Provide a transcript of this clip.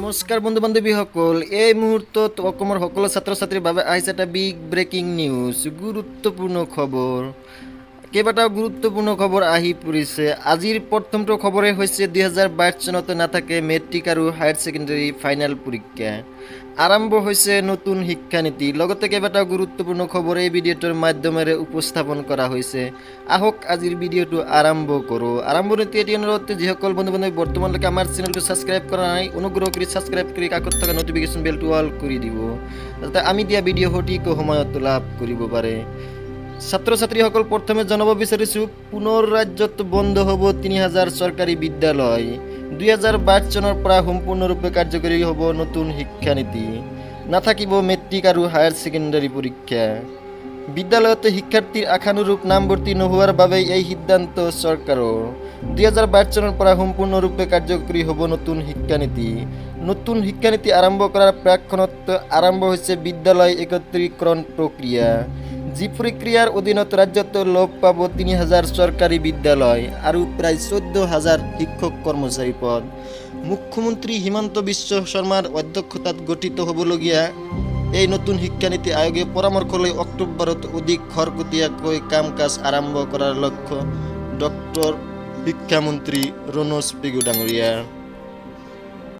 নমস্কাৰ বন্ধু বান্ধৱীসকল, এই মুহূৰ্তত অসমৰ সকলো ছাত্ৰ ছাত্ৰীৰ বাবে আহিছে এটা বিগ ব্ৰেকিং নিউজ, গুৰুত্বপূৰ্ণ খবৰ। কেইবাটাও গুৰুত্বপূৰ্ণ খবৰ আহি পৰিছে। আজিৰ প্ৰথমটো খবৰে হৈছে 2022 চনত নাথাকে মেট্ৰিক আৰু হায়াৰ ছেকেণ্ডেৰী ফাইনেল পৰীক্ষা। আৰম্ভ হৈছে নতুন শিক্ষানীতি। লগতে কেইবাটাও গুৰুত্বপূৰ্ণ খবৰ এই ভিডিঅ'টোৰ মাধ্যমেৰে উপস্থাপন কৰা হৈছে। আহক আজিৰ ভিডিঅ'টো আৰম্ভ কৰোঁ। আৰম্ভণিতে এটি অনুৰোধ, যিসকল বন্ধু বান্ধৱী বৰ্তমানলৈকে আমাৰ চেনেলটো ছাবস্ক্ৰাইব কৰা নাই, অনুগ্ৰহ কৰি ছাবস্ক্ৰাইব কৰি কাষত থকা নটিফিকেশ্যন বেলটো অল কৰি দিব, যাতে আমি দিয়া ভিডিঅ' সঠিক সময়ত লাভ কৰিব পাৰে। ছাত্ৰ ছাত্ৰীসকল, প্ৰথমে জনাব বিচাৰিছোঁ, পুনৰ ৰাজ্যত বন্ধ হ'ব 3000 চৰকাৰী বিদ্যালয়। 2022 চনৰ পৰা সম্পূৰ্ণৰূপে কাৰ্যকৰী হ'ব নতুন শিক্ষানীতি। নাথাকিব মেট্ৰিক আৰু হায়াৰ ছেকেণ্ডাৰী পৰীক্ষা। বিদ্যালয়ত শিক্ষাৰ্থীৰ আশানুৰূপ নামভৰ্তি নোহোৱাৰ বাবে এই সিদ্ধান্ত চৰকাৰৰ। 2022 চনৰ পৰা সম্পূৰ্ণৰূপে কাৰ্যকৰী হ'ব নতুন শিক্ষানীতি। নতুন শিক্ষানীতি আৰম্ভ কৰাৰ প্ৰাকক্ষণত আৰম্ভ হৈছে বিদ্যালয় একত্ৰীকৰণ প্ৰক্ৰিয়া। যি প্ৰক্ৰিয়াৰ অধীনত ৰাজ্যত লোপ পাব 3000 চৰকাৰী বিদ্যালয় আৰু প্ৰায় 14000 শিক্ষক কৰ্মচাৰী পদ। মুখ্যমন্ত্ৰী হিমন্ত বিশ্ব শৰ্মাৰ অধ্যক্ষতাত গঠিত হ'বলগীয়া এই নতুন শিক্ষানীতি আয়োগে পৰামৰ্শ লৈ অক্টোবৰত অধিক খৰতকীয়াকৈ কাম কাজ আৰম্ভ কৰাৰ লক্ষ্য ডক্টৰ শিক্ষামন্ত্ৰী ৰণোজ পেগু ডাঙৰীয়া।